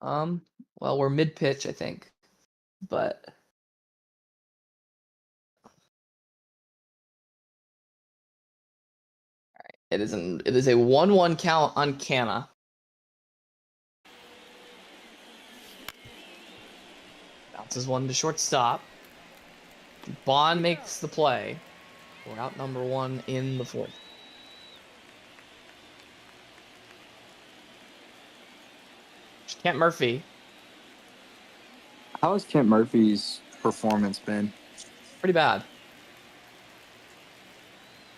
Well, we're mid-pitch, I think, but it isn't. It is a 1-1 count on Canna. Bounces one to shortstop. Bond makes the play. We're out number 1 in the 4th. Kent Murphy. How has Kent Murphy's performance been? Pretty bad.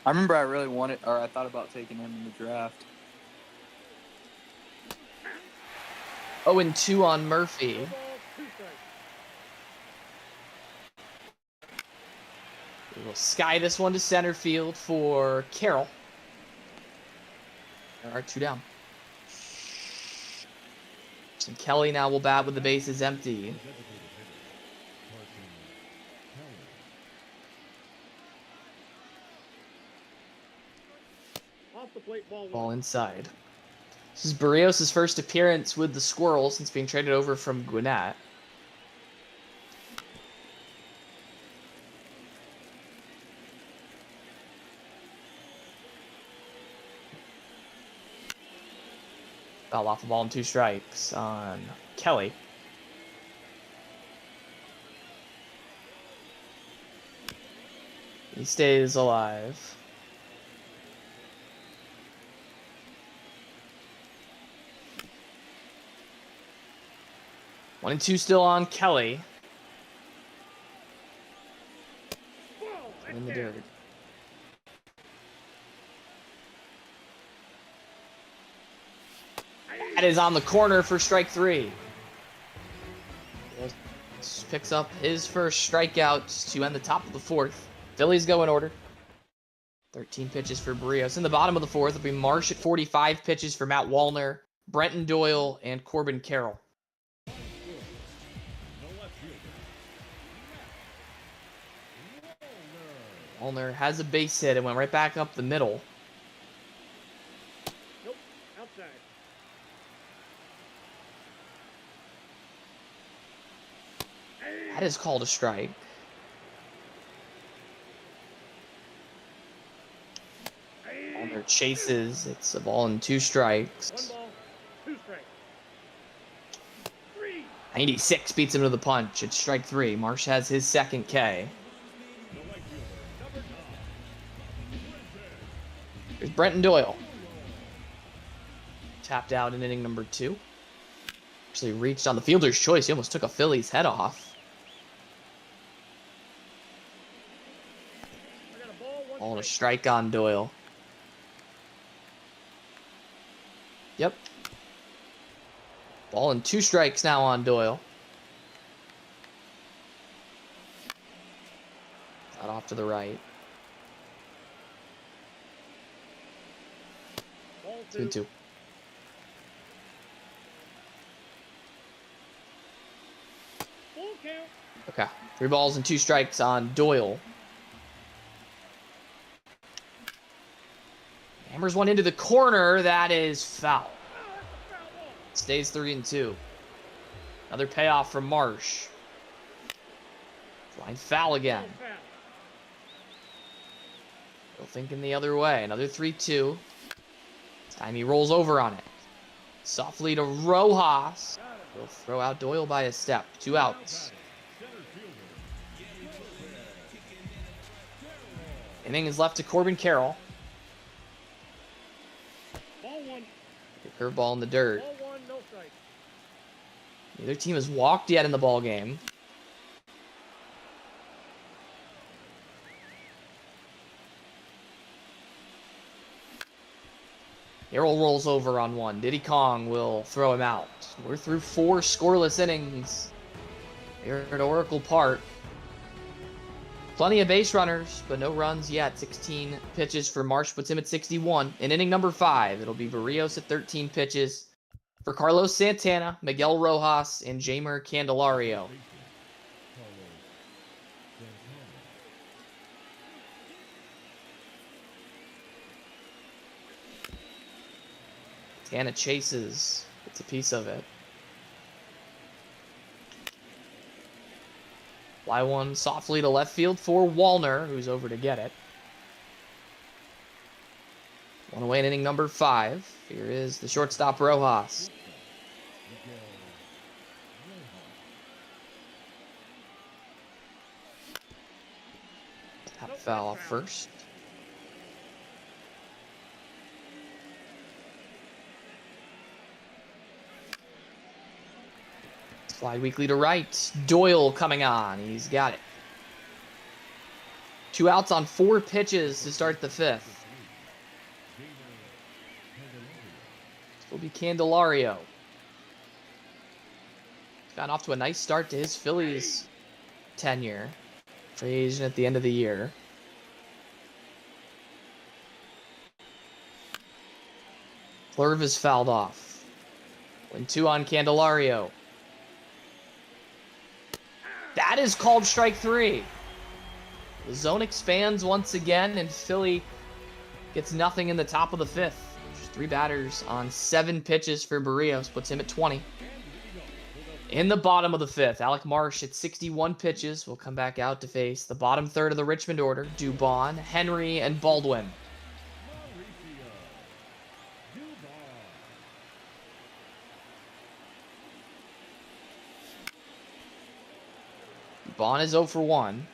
I remember I really wanted, or I thought about taking him in the draft. 0-2 on Murphy. We will sky this one to center field for Carroll. There are 2 down. And Kelly now will bat with the bases empty. Ball inside. This is Barrios' first appearance with the Squirrels since being traded over from Gwinnett. Foul off the ball and 2 strikes on Kelly. He stays alive. One and 2 still on Kelly. In the dirt. That is on the corner for strike 3. Picks up his first strikeout to end the top of the 4th. Phillies go in order. 13 pitches for Barrios. In the bottom of the 4th will be Marsh at 45 pitches for Matt Wallner, Brenton Doyle, and Corbin Carroll. Wallner has a base hit and went right back up the middle. Nope, outside. That is called a strike. Wallner chases. It's a ball and 2 strikes. 1 ball, 2 strikes. 3. 96 beats him to the punch. It's strike 3. Marsh has his second K. Here's Brenton Doyle. Tapped out in inning number 2. Actually reached on the fielder's choice. He almost took a Phillies head off. Ball and a strike on Doyle. Yep. Ball and 2 strikes now on Doyle. Not off to the right. 2-2. Okay. 3 balls and 2 strikes on Doyle. Hammers one into the corner. That is foul. Stays 3-2. Another payoff from Marsh. Line foul again. Still thinking the other way. Another 3-2. This time he rolls over on it. Softly to Rojas. He'll throw out Doyle by a step. 2 outs. Inning is left to Corbin Carroll. Curveball in the dirt. Ball 1, no strike. Neither team has walked yet in the ball game. Carroll rolls over on one. Diddy Kong will throw him out. We're through 4 scoreless innings here at Oracle Park. Plenty of base runners, but no runs yet. 16 pitches for Marsh puts him at 61. In inning number 5, it'll be Barrios at 13 pitches for Carlos Santana, Miguel Rojas, and Jamer Candelario. Santana chases. It's a piece of it. Fly one softly to left field for Wallner, who's over to get it. One away in inning number 5. Here is the shortstop, Rojas. Tap foul off first. Slide weakly to right. Doyle coming on. He's got it. 2 outs on 4 pitches to start the 5th. This will be Candelario. He's gotten off to a nice start to his Phillies tenure. Free agent at the end of the year. Flurv is fouled off. 1-2 on Candelario. That is called strike 3. The zone expands once again, and Philly gets nothing in the top of the 5th. There's 3 batters on 7 pitches for Barrios, puts him at 20. In the bottom of the 5th, Alec Marsh at 61 pitches will come back out to face the bottom third of the Richmond order, Dubon, Henry, and Baldwin. Dubon is 0 for 1.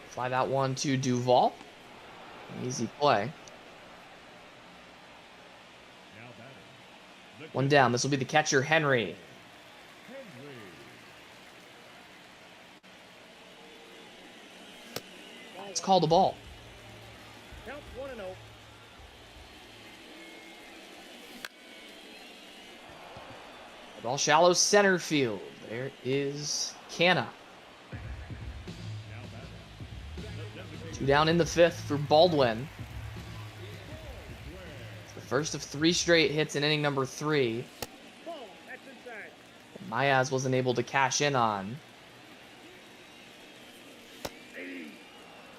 Fly that one to Duvall. An easy play. 1 down. This will be the catcher, Henry. Let's call the ball. Count 1-0. The ball shallow center field. There is Canna. 2 down in the 5th for Baldwin. It's the first of 3 straight hits in inning number 3. Ball. That's inside. And Mayaz wasn't able to cash in on.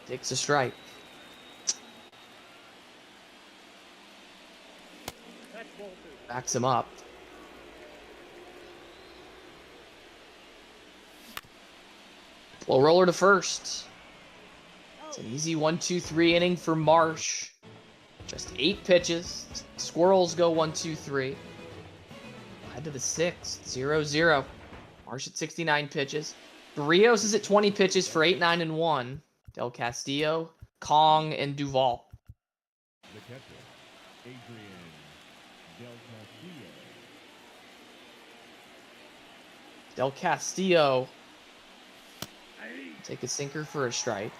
Takes a strike. That's ball 2. Backs him up. Low roller to first. It's an easy 1-2-3 inning for Marsh. Just 8 pitches. Squirrels go 1-2-3. Head to the 6th, 0-0. Marsh at 69 pitches. Barrios is at 20 pitches for 8-9-1. Del Castillo, Kong, and Duvall. The catcher, Adrian Del Castillo. Del Castillo take a sinker for a strike.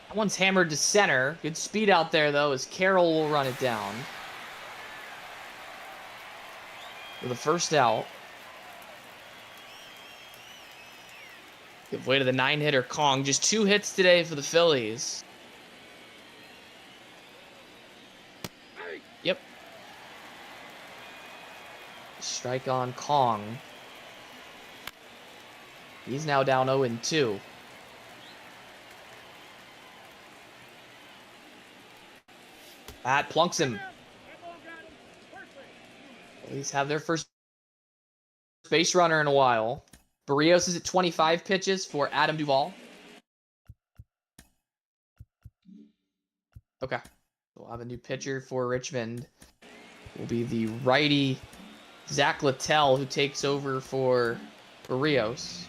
That one's hammered to center. Good speed out there, though, as Carroll will run it down. With the first out. Give way to the 9-hitter Kong. Just 2 hits today for the Phillies. Yep. Strike on Kong. He's now down 0-2. That plunks him. That ball got him. First base. Phillies have their first base runner in a while. Barrios is at 25 pitches for Adam Duvall. Okay. We'll have a new pitcher for Richmond. Will be the righty Zach Littell, who takes over for Barrios.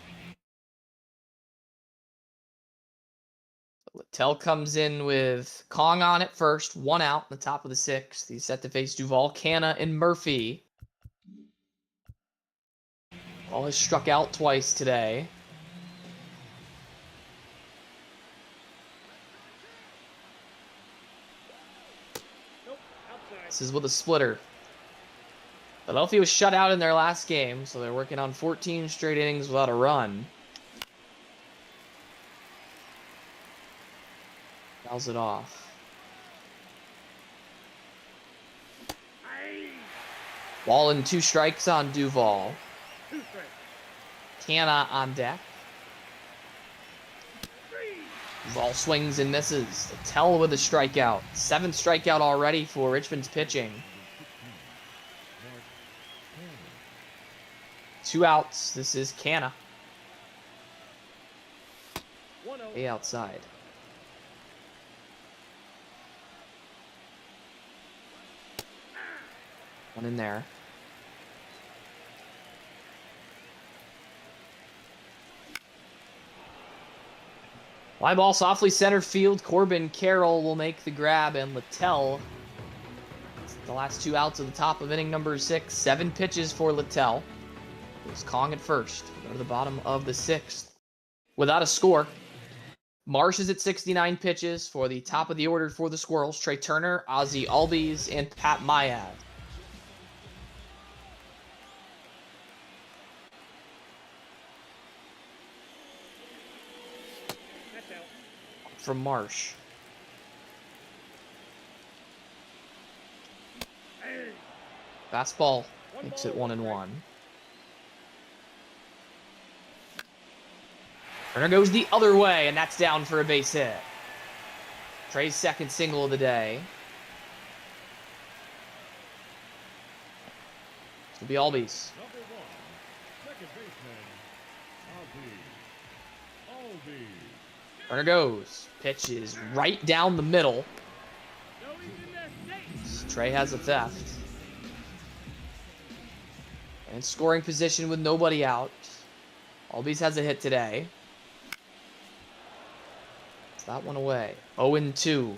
Littell comes in with Kong on at first. 1 out in the top of the 6th. He's set to face Duvall, Canna, and Murphy. Ball has struck out twice today. Nope. Outside. This is with a splitter. Philadelphia was shut out in their last game, so they're working on 14 straight innings without a run. Fouls it off. Ball and 2 strikes on Duvall. 2 strikes. Canna on deck. Ball swings and misses. Littell with a strikeout. 7th strikeout already for Richmond's pitching. 2 outs. This is Canna. 1-0. Way outside. One in there. Fly ball softly center field. Corbin Carroll will make the grab, and Littell. The last 2 outs at the top of inning number 6. 7 pitches for Littell. It was Kong at first. Go to the bottom of the 6th. Without a score. Marsh is at 69 pitches for the top of the order for the Squirrels. Trey Turner, Ozzie Albies, and Pat Myaz. That's out. From Marsh. Hey. Fastball One makes ball, it 1-1. strike. Turner goes the other way, and that's down for a base hit. Trey's 2nd single of the day. This will be Albies. Number 1, second baseman, Albies. Turner goes. Pitch is right down the middle. No, he's in there safe. Trey has a theft. And scoring position with nobody out. Albies has a hit today. It's that one away. 0-2.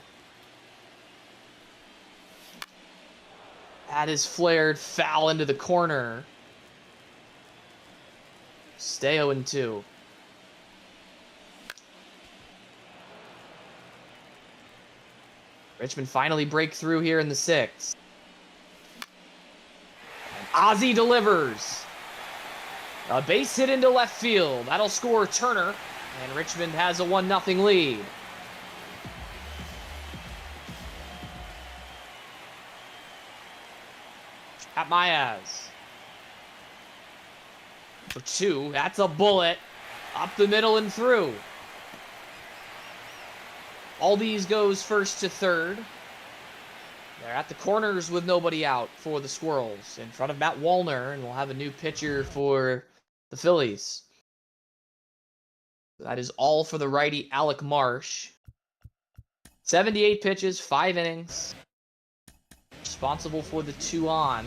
That is flared foul into the corner. Stay 0-2. Richmond finally break through here in the 6th. And Ozzie delivers. A base hit into left field. That'll score Turner. And Richmond has a 1-0 lead. At Myaz. For 2. That's a bullet. Up the middle and through. Albies goes first to 3rd. They're at the corners with nobody out for the Squirrels. In front of Matt Wallner, and we'll have a new pitcher for the Phillies. That is all for the righty Alec Marsh. 78 pitches, 5 innings. Responsible for the 2 on.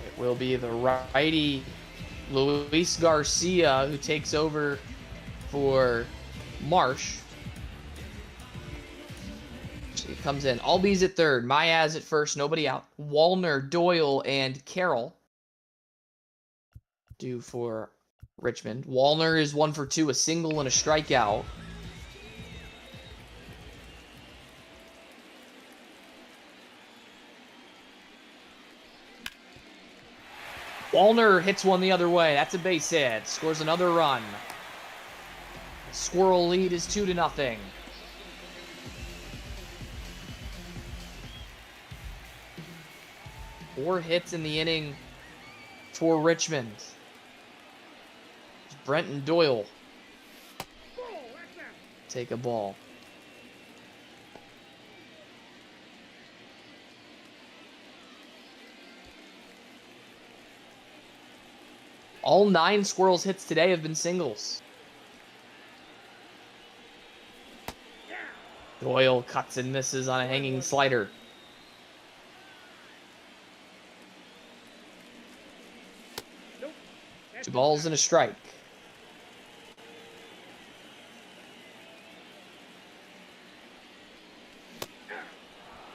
It will be the righty Luis Garcia who takes over for Marsh. He comes in. Albies at 3rd. Myaz at 1st. Nobody out. Wallner, Doyle, and Carroll due for Richmond. Wallner is 1 for 2. A single and a strikeout. Wallner hits one the other way. That's a base hit. Scores another run. Squirrel lead is 2-0. Four hits in the inning for Richmond. Brenton Doyle Ball, that's out. take a ball. All 9 Squirrels hits today have been singles. Doyle cuts and misses on a hanging slider. Nope. That's 2 balls and a strike.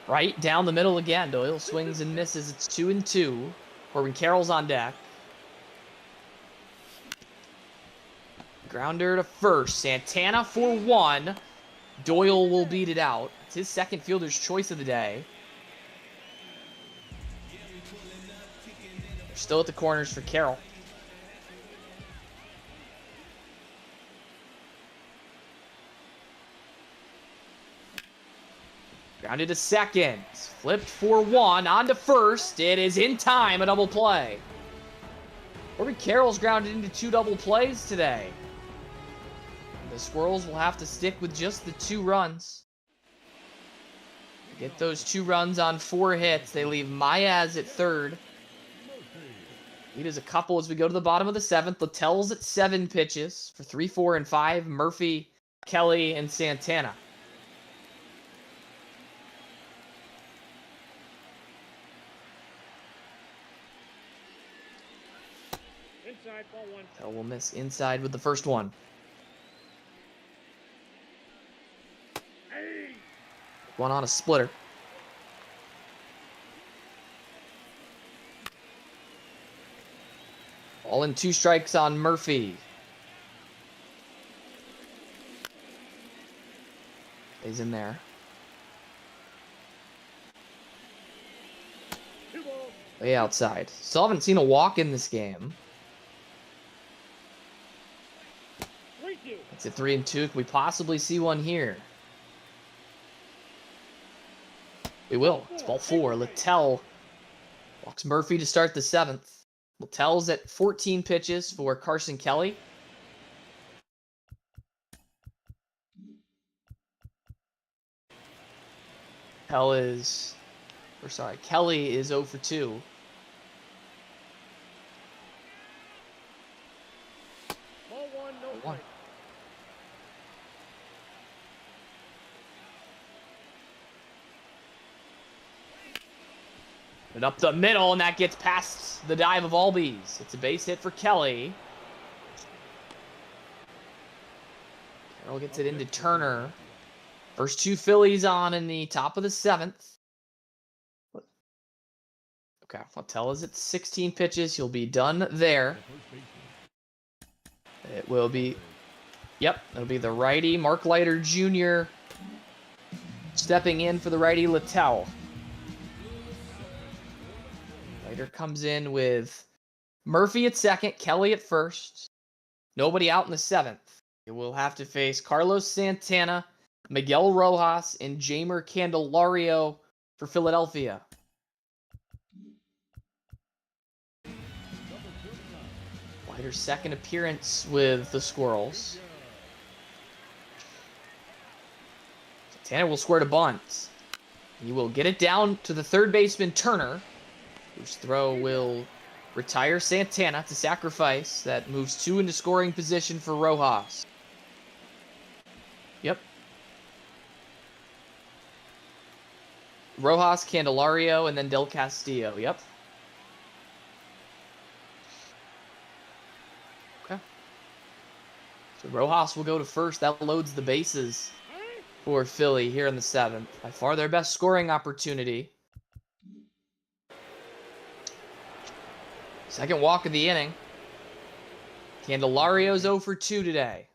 Right down the middle again. Doyle swings and misses. It's 2-2. Corbin Carroll's on deck. Grounder to first. Santana for 1. Doyle will beat it out. It's his second fielder's choice of the day. They're still at the corners for Carroll. Grounded to second. Flipped for 1. On to first. It is in time. A double play. Corbin Carroll's grounded into 2 double plays today. The Squirrels will have to stick with just the 2 runs. Get those 2 runs on 4 hits. They leave Maez at third. Lead is a couple as we go to the bottom of the 7th. Littell's at 7 pitches for 3, 4, and 5. Murphy, Kelly, and Santana. Inside, ball 1. Littell will miss inside with the first one. Hey! One on a splitter. All in 2 strikes on Murphy. He's in there. 2 balls. Way outside. Still haven't seen a walk in this game. 3-2. It's at 3 and 2. Can we possibly see one here? We will. It's ball 4. Littell walks Murphy to start the 7th. Littell's at 14 pitches for Carson Kelly. Kelly is 0 for 2. Ball 1, no One. strike. And up the middle, and that gets past the dive of Albies. It's a base hit for Kelly. Carroll gets it into Turner. First 2 Phillies on in the top of the 7th. Okay, Littell is at 16 pitches. He'll be done there. It will be, yep, it'll be the righty, Mark Leiter Jr. stepping in for the righty Littell. Leiter comes in with Murphy at second, Kelly at first. Nobody out in the 7th. It will have to face Carlos Santana, Miguel Rojas, and Jeimer Candelario for Philadelphia. Leiter's second appearance with the Squirrels. Santana will square to bunt. He will get it down to the third baseman, Turner, whose throw will retire Santana to sacrifice. That moves 2 into scoring position for Rojas. Yep. Rojas, Candelario, and then Del Castillo. Yep. Okay. So Rojas will go to first. That loads the bases for Philly here in the 7th. By far their best scoring opportunity. Second walk of the inning. Candelario's 0 for 2 today.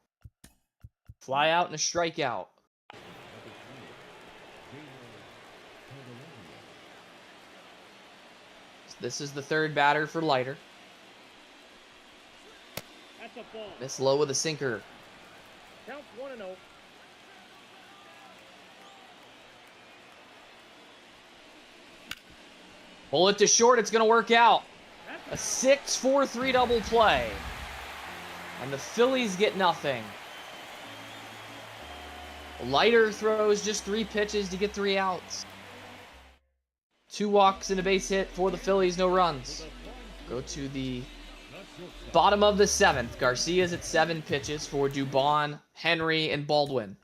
Fly out and a strikeout. This is the third batter for Leiter. That's a ball. Miss low with a sinker. Counts 1-0. Pull it to short. It's going to work out. A That's 6-4-3 double play. And the Phillies get nothing. Leiter throws just 3 pitches to get 3 outs. 2 walks and a base hit for the Phillies, no runs. Go to the bottom of the 7th. Garcia's at 7 pitches for Dubon, Henry, and Baldwin.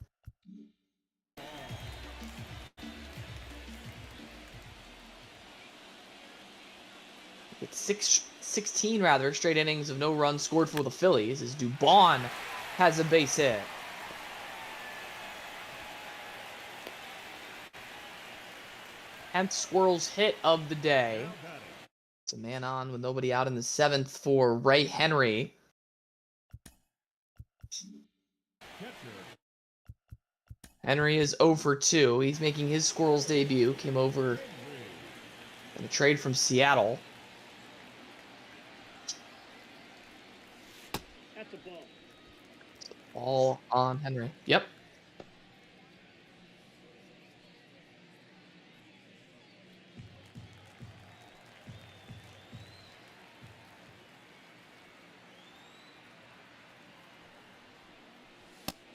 It's 16 straight innings of no runs scored for the Phillies as Dubon has a base hit. And Squirrels hit of the day. It's a man on with nobody out in the 7th for Ray Henry. Henry is 0 for 2. He's making his Squirrels debut. Came over in a trade from Seattle. a ball. Ball on Henry. Yep.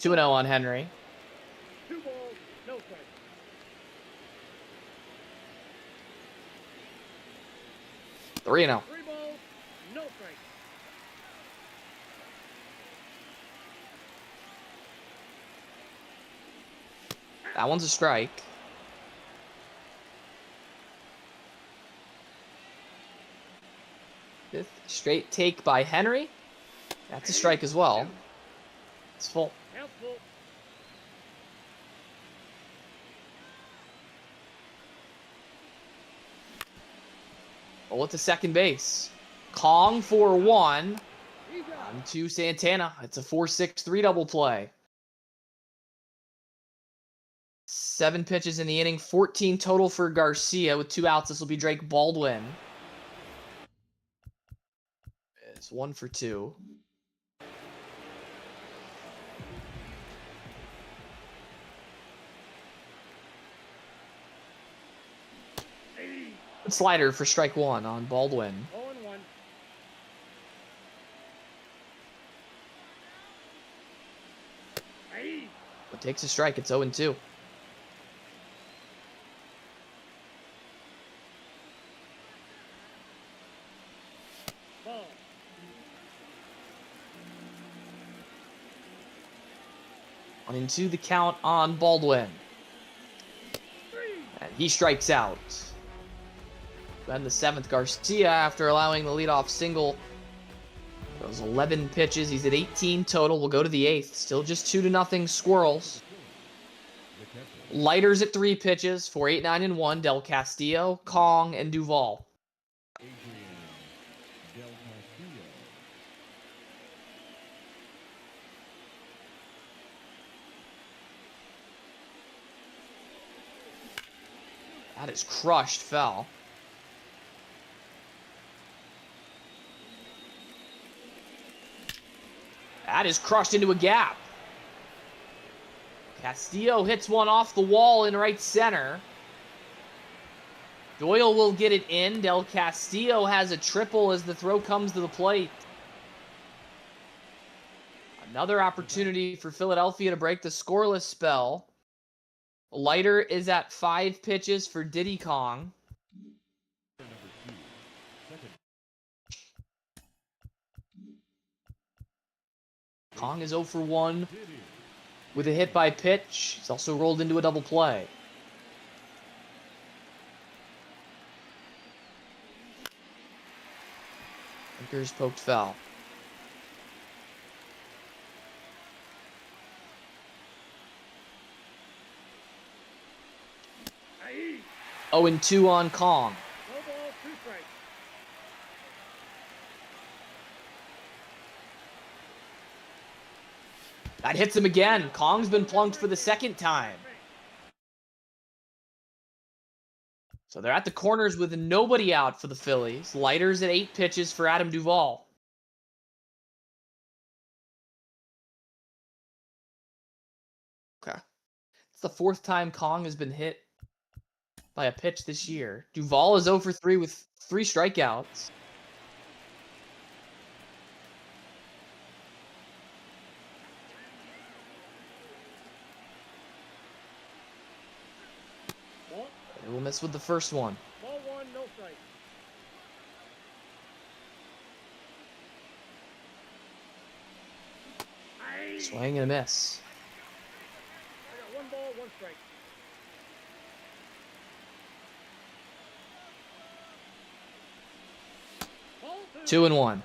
2-0 on Henry. 2 balls, no strikes. 3-0. 3 balls, no strikes. That one's a strike. Fifth straight take by Henry. That's a strike as well. It's full. Count full. Roll it to second base. Kong for 1. He's out. On to Santana. It's a 4-6-3 double play. 7 pitches in the inning, 14 total for Garcia with 2 outs. This will be Drake Baldwin. It's 1 for 2. Slider for strike 1 on Baldwin. 0-1. It takes a strike. It's 0-2. Ball. On into the count on Baldwin. And he strikes out. Then the 7th, Garcia, after allowing the leadoff single. Those 11 pitches. He's at 18 total. We'll go to the 8th. Still just 2-0 Squirrels. Lighters at 3 pitches. 4, 8, 9, and 1. Del Castillo, Kong, and Duvall. That is crushed foul. That is crushed into a gap. Castillo hits one off the wall in right center. Doyle will get it in. Del Castillo has a triple as the throw comes to the plate. Another opportunity for Philadelphia to break the scoreless spell. Leiter is at 5 pitches for Diddy Kong. Kong is 0 for 1 with a hit by pitch. He's also rolled into a double play. Anchor's poked foul. Aye. 0-2 on Kong. No ball, 2 strikes. That hits him again. Kong's been plunked for the 2nd time. So they're at the corners with nobody out for the Phillies. Lighters at 8 pitches for Adam Duvall. Okay. It's the 4th time Kong has been hit by a pitch this year. Duvall is 0 for 3 with 3 strikeouts. Ball. They will miss with the first one. Ball 1, no strikes. Aye. Swing and a miss. I got 1 ball, 1 strike. Ball 2. 2-1.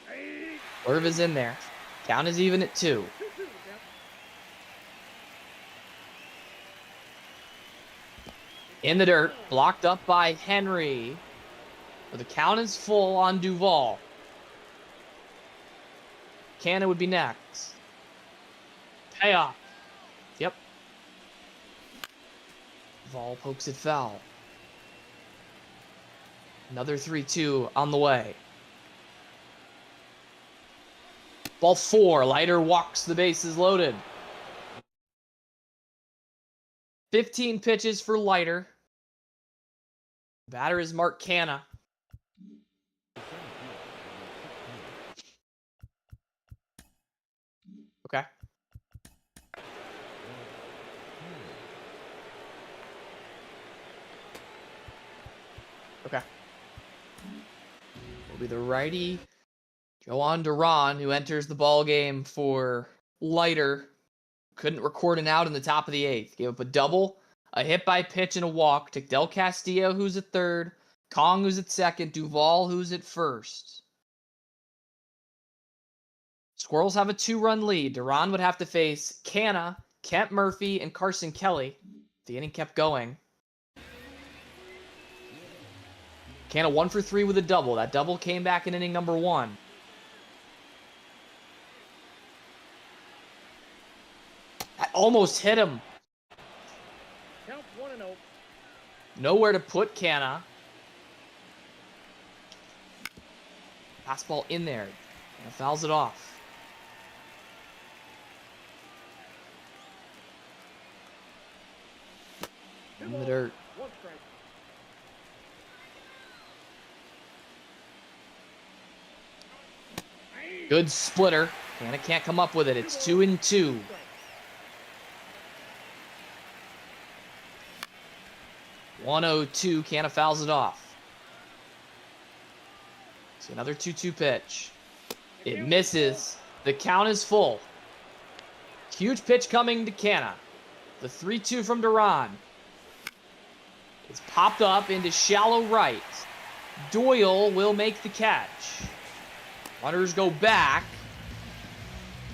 Aye. Irv is in there. Count is even at 2. 2-2 the count. In the dirt, blocked up by Henry. But the count is full on Duvall. Cannon would be next. Payoff. Yep. Duvall pokes it foul. Another 3-2 on the way. Ball 4. Leiter walks the bases loaded. 15 pitches for Leiter. Batter is Mark Canna. Okay. Okay. Will be the righty, Joan Duran, who enters the ball game for Leiter. Couldn't record an out in the top of the 8th. Gave up a double, a hit by pitch, and a walk to Del Castillo, who's at third, Kong, who's at second, Duvall, who's at first. Squirrels have a 2-run lead. Duran would have to face Canna, Kent Murphy, and Carson Kelly. The inning kept going. Canna 1 for 3 with a double. That double came back in inning number 1. That almost hit him. Count 1-0. Nowhere to put Canna. Fastball in there. And fouls it off. In the dirt. 1 strike. Good splitter. Canna can't come up with it. It's 2-2. (102). Canna fouls it off. So another 2-2 pitch. It misses. The count is full. Huge pitch coming to Canna. The 3-2 from Duran. It's popped up into shallow right. Doyle will make the catch. Runners go back.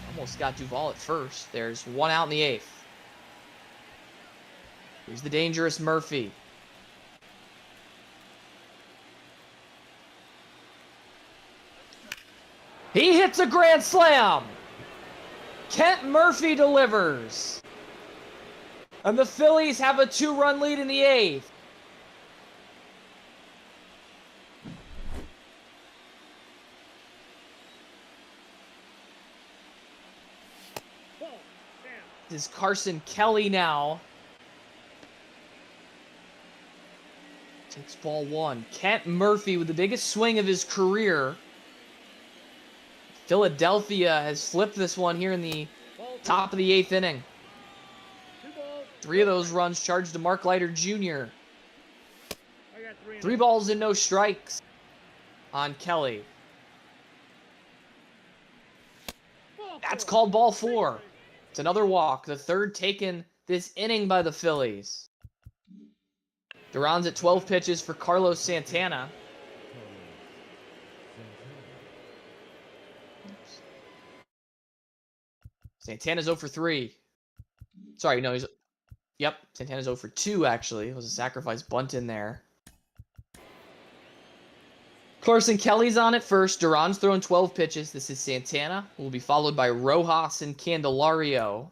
Almost got Duvall at first. There's 1 out in the 8th. Here's the dangerous Murphy. He hits a grand slam. Kent Murphy delivers. And the Phillies have a 2-run lead in the 8th. This is Carson Kelly now. Takes ball 1. Kent Murphy with the biggest swing of his career. Philadelphia has flipped this one here in the top of the 8th inning. 3 of those runs charged to Mark Leiter Jr. 3 balls and no strikes on Kelly. That's called ball 4. It's another walk, the 3rd taken this inning by the Phillies. Duran's at 12 pitches for Carlos Santana. Santana's 0 for 3. Sorry, no, he's... Yep, Santana's 0 for 2, actually. It was a sacrifice bunt in there. Carson Kelly's on at first. Duran's throwing 12 pitches. This is Santana, who will be followed by Rojas and Candelario.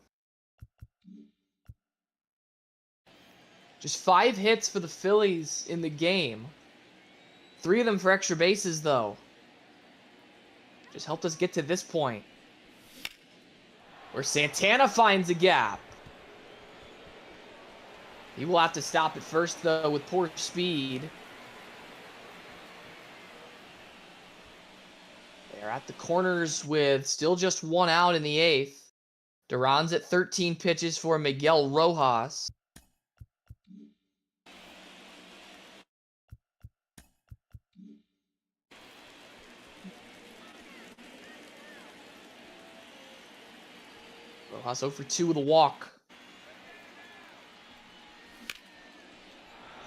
Just 5 hits for the Phillies in the game. 3 of them for extra bases, though. Just helped us get to this point, where Santana finds a gap. He will have to stop at first, though, with poor speed. They're at the corners with still just 1 out in the 8th. Duran's at 13 pitches for Miguel Rojas. Rojas 0 for 2 with a walk.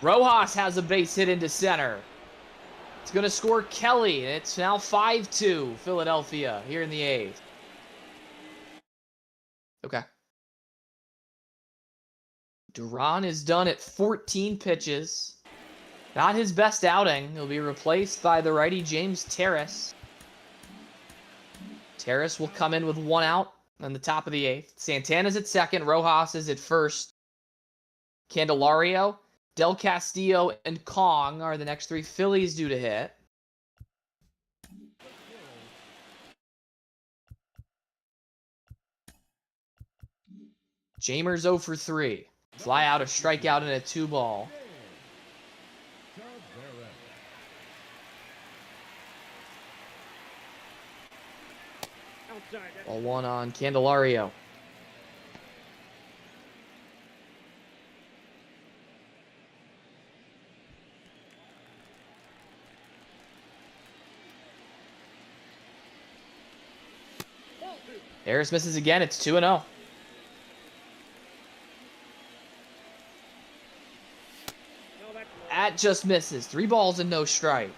Rojas has a base hit into center. It's going to score Kelly, and it's now 5-2 Philadelphia here in the 8th. Okay. Duran is done at 14 pitches. Not his best outing. He'll be replaced by the righty James Terrace. Terrace will come in with 1 out on the top of the 8th. Santana's at second. Rojas is at first. Candelario, Del Castillo, and Kong are the next 3 Phillies due to hit. Jamer's 0 for 3. Fly out, a strikeout, and a 2-ball. outside. That's Ball one on Candelario. ball two. Harris misses again. It's 2-0. No, that's low. That just misses. 3 balls and no strikes.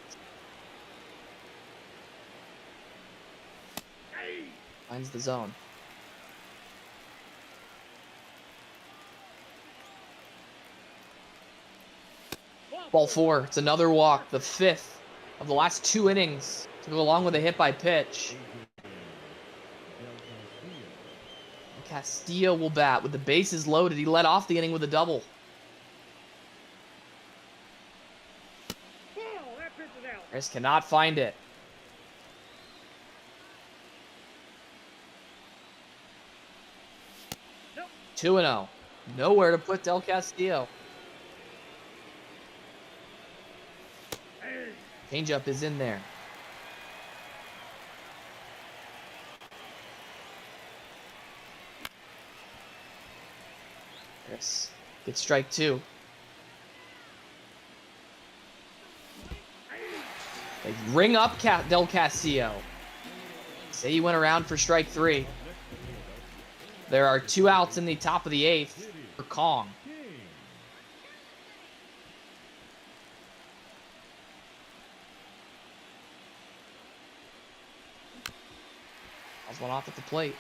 Hey. Finds the zone. Ball 4. It's another walk. The 5th of the last 2 innings to go along with a hit by pitch. Castillo will bat with the bases loaded. He led off the inning with a double. Ball. That pitch is out. Harris cannot find it. Nope. 2-0. Nowhere to put Del Castillo. Hey. Changeup is in there. Harris gets strike 2. They ring up Del Castillo. Say he went around for strike 3. There are 2 outs in the top of the 8th for Kong. That's one off at the plate.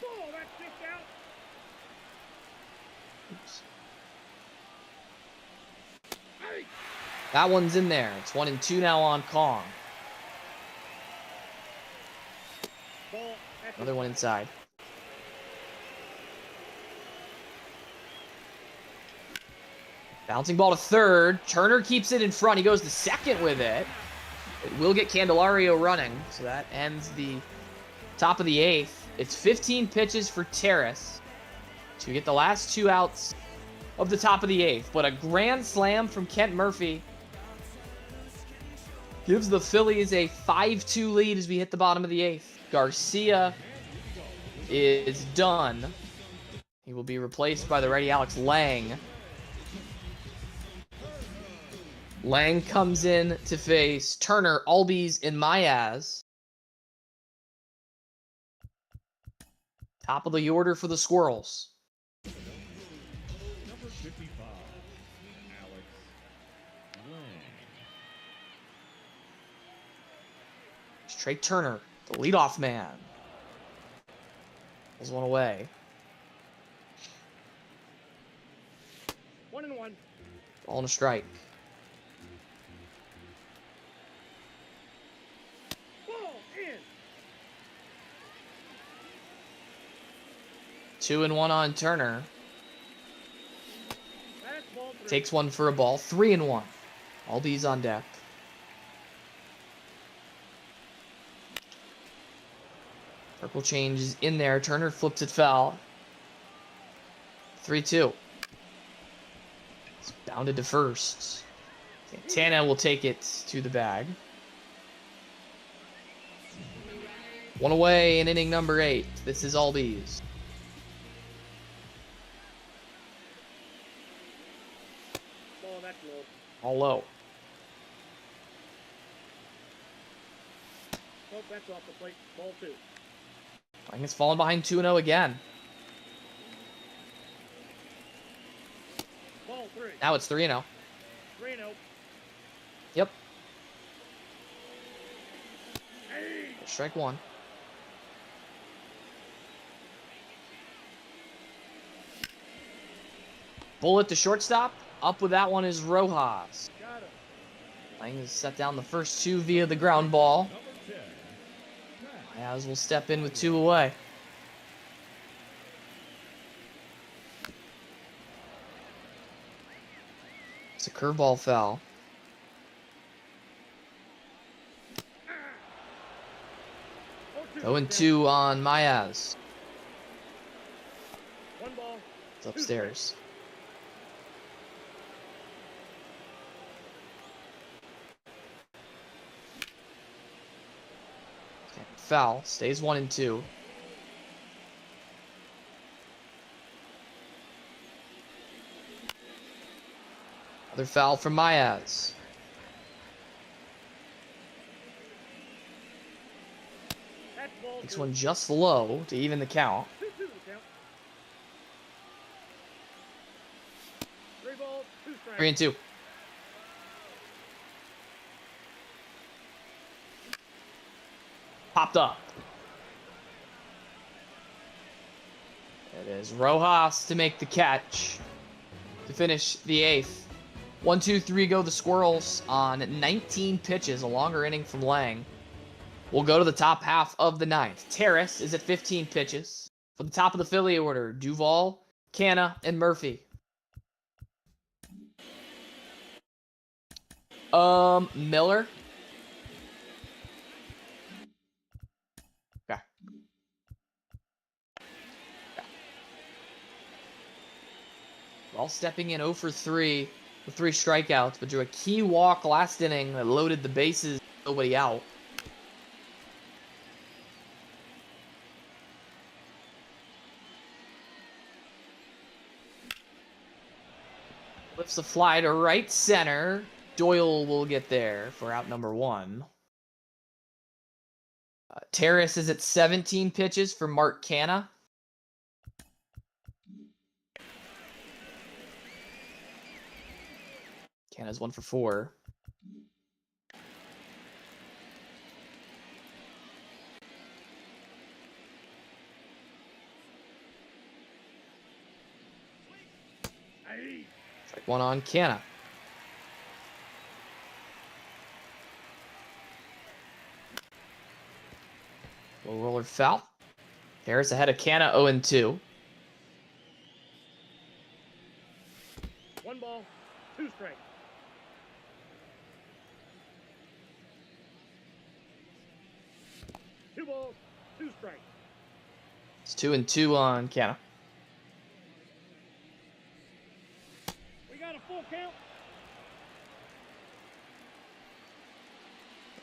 Ball. That's just out. Oops. Hey. That one's in there. It's 1-2 now on Kong. Ball. That's Another one inside. Bouncing ball to third. Turner keeps it in front. He goes to second with it. It will get Candelario running, so that ends the top of the 8th. It's 15 pitches for Terrace to get the last 2 outs of the top of the 8th. But a grand slam from Kent Murphy gives the Phillies a 5-2 lead as we hit the bottom of the 8th. Garcia is done. He will be replaced by the righty Alex Lang. Lang comes in to face Turner, Albies, and Mayaz. Top of the order for the Squirrels. Number 55, Alex Lang. Trey Turner, the leadoff man. Pulls one away. 1-1. Ball and a strike. Ball in. 2-1 on Turner. That's ball 3. Takes one for a ball. 3-1. Albies on deck. Purple change is in there. Turner flips it foul. 3-2. It's bounded to first. Santana will take it to the bag. One away in inning number 8. This is Albies. Ball. That's low. All low. Nope. That's off the plate. Ball 2. Lang has fallen behind 2-0 again. Ball 3. Now it's 3-0. 3-0. Yep. Hey. Strike 1. Bullet to shortstop. Up with that one is Rojas. Got him. Lang has set down the first 2 via the ground ball. Number 10, Matt. As will step in with 2 away. It's a curveball foul. Oh, 0-2 on Mayaz. 1 ball. It's upstairs. foul. Stays 1-2. Another foul from Myaz. That's ball Takes 2. one just low to even the count. 2-2 the count. 3 balls, 2 strikes. 3-2. Popped up. It is Rojas to make the catch to finish the 8th. 1-2-3 go the Squirrels on 19 pitches, a longer inning from Lang. We'll go to the top half of the 9th. Terrace is at 15 pitches. For the top of the Philly order, Duvall, Canna, and Murphy. Miller. Okay. All stepping in 0 for 3 with 3 strikeouts, but drew a key walk last inning that loaded the bases, nobody out. Lifts a fly to right center. Doyle will get there for out number 1. Terrace is at 17 pitches for Mark Canna. Canna's 1 for 4. Aye. Strike 1 on Canna. Low roller foul. Harris ahead of Canna 0-2. 1 ball, 2 strikes. Two balls, 2 strikes. It's 2-2 on Canna. We got a full count.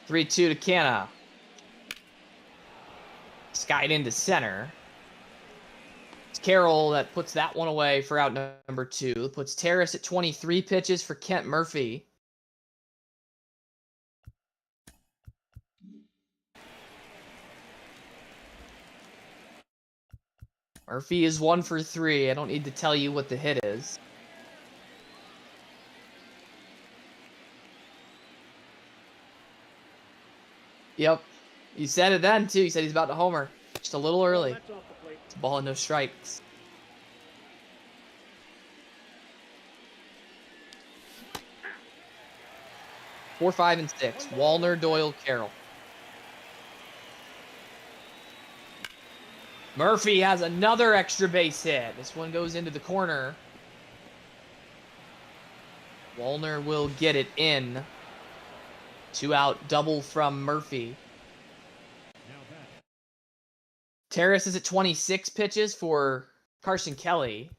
3-2 to Canna. Skied into center. It's Carroll that puts that one away for out number 2. Puts Terrace at 23 pitches for Kent Murphy. Murphy is 1 for 3. I don't need to tell you what the hit is. Yep. You said it then, too. You said he's about to homer. Just a little early. That's off the plate. It's a ball and no strikes. Four, 5, and 6. Wallner, Doyle, Carroll. Murphy has another extra base hit. This one goes into the corner. Wallner will get it in. 2 out, double from Murphy. Terrace is at 26 pitches for Carson Kelly.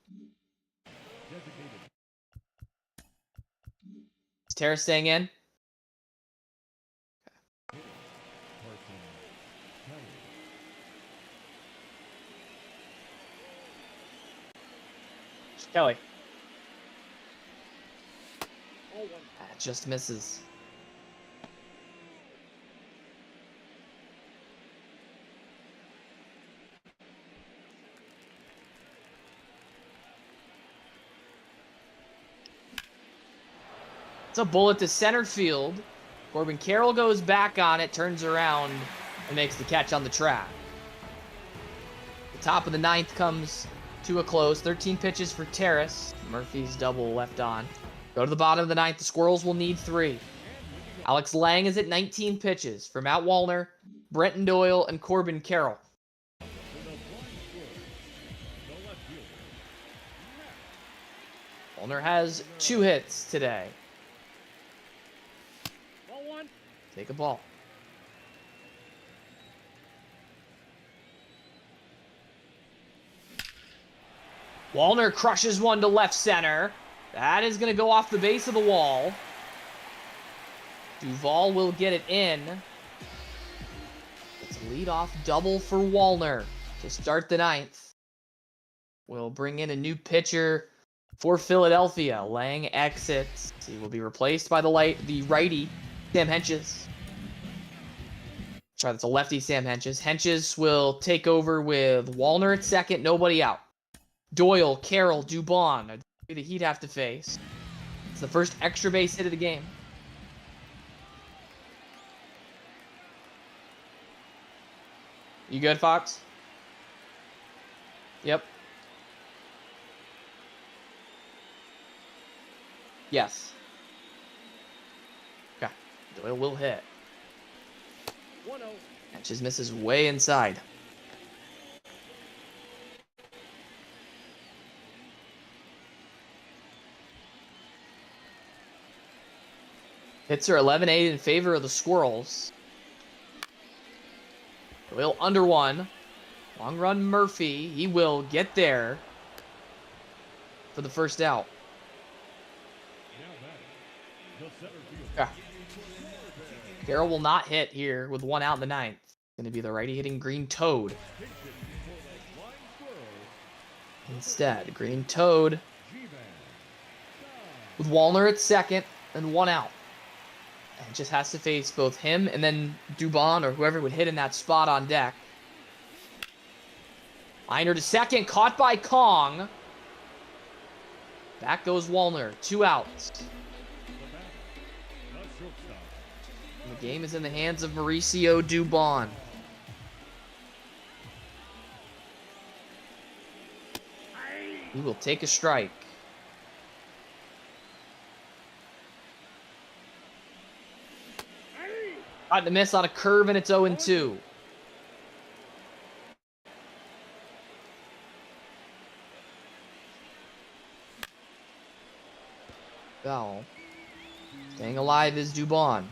Is Terrace staying in? Kelly. All 1. That just misses. It's a bullet to center field. Corbin Carroll goes back on it, turns around, and makes the catch on the track. The top of the 9th comes to a close. 13 pitches for Terrace. Murphy's double left on. Go to the bottom of the 9th. The Squirrels will need 3. Alex Lang is at 19 pitches for Matt Wallner, Brenton Doyle, and Corbin Carroll. Wallner has 2 hits today. Ball 1. Take a ball. Wallner crushes one to left center. That is going to go off the base of the wall. Duvall will get it in. It's Leadoff double for Wallner to start the ninth. We'll bring in a new pitcher for Philadelphia. Lang exits. He will be replaced by the righty, Sam Hentges. Sorry, that's a lefty, Sam Hentges. Hentges will take over with Wallner at second, nobody out. Doyle, Carroll, Dubon. The Heat have to face. It's the first extra base hit of the game. You good, Fox? Yep. Yes. Okay. Doyle will hit. 1-0. Hentges misses way inside. Hits are 11-8 in favor of the Squirrels. Doyle under one. Long run Murphy. He will get there for the first out. Yeah. Carroll will not hit here with one out in the ninth. Going to be the righty hitting Green Toad. Instead, Green Toad with Wallner at second and one out. And just has to face both him and then Dubon or whoever would hit in that spot on deck. Liner to second, caught by Kong. Back goes Wallner, 2 outs. And the game is in the hands of Mauricio Dubon. He will take a strike. Got to miss on a curve, and it's 0-2. Foul. Staying alive is Dubon.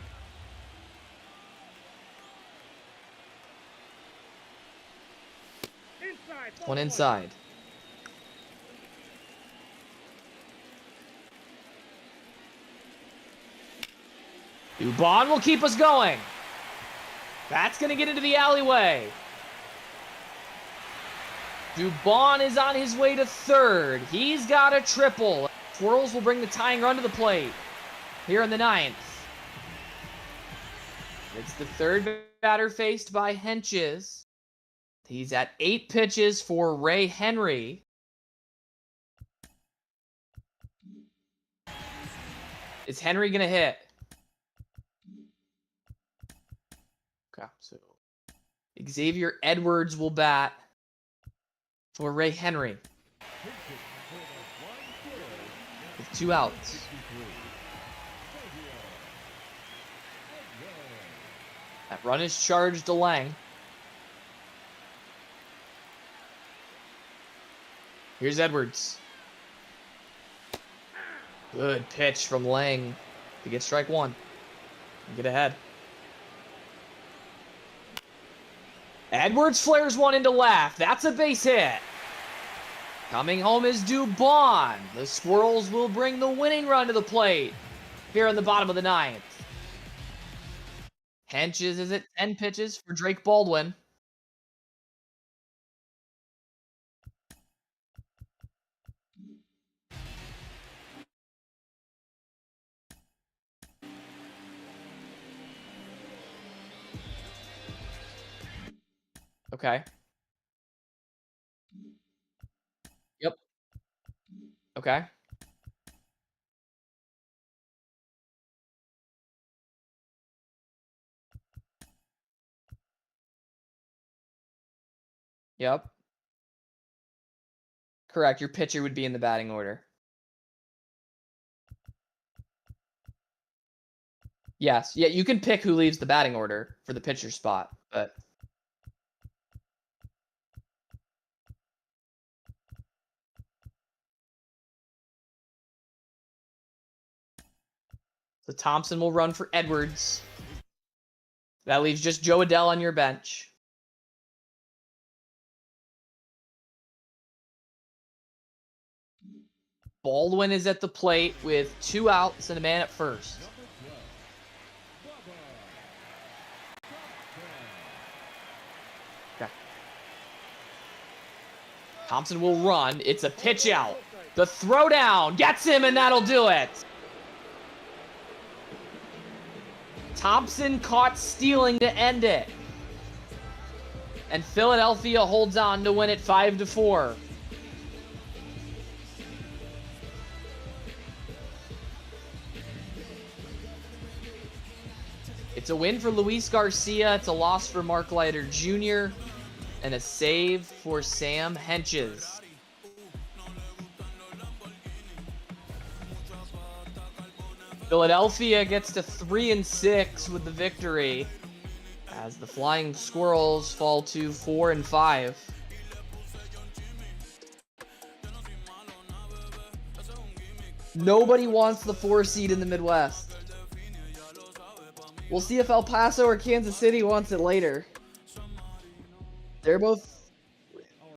One inside. Dubon will keep us going. That's going to get into the alleyway. Dubon is on his way to third. He's got a triple. Squirrels will bring the tying run to the plate here in the ninth. It's the third batter faced by Hentges. He's at 8 pitches for Ray Henry. Is Henry going to hit? Okay, so Xavier Edwards will bat for Ray Henry with 2 outs. That run is charged to Lang. Here's Edwards. Good pitch from Lang to get strike one and get ahead. Edwards flares one into left. That's a base hit. Coming home is Dubon. The Squirrels will bring the winning run to the plate here in the bottom of the ninth. Hentges is at 10 pitches for Drake Baldwin. Okay. Yep. Okay. Yep. Correct. Your pitcher would be in the batting order. Yes. Yeah, you can pick who leaves the batting order for the pitcher spot, but so Thompson will run for Edwards. That leaves just Joe Adell on your bench. Baldwin is at the plate with 2 outs and a man at first. Thompson will run. It's a pitch out. The throw down gets him, and that'll do it. Thompson caught stealing to end it. And Philadelphia holds on to win it 5-4. It's a win for Luis Garcia. It's a loss for Mark Leiter Jr. And a save for Sam Henches. Philadelphia gets to 3-6 with the victory, as the Flying Squirrels fall to 4-5. Nobody wants the 4 seed in the Midwest. We'll see if El Paso or Kansas City wants it later. They're both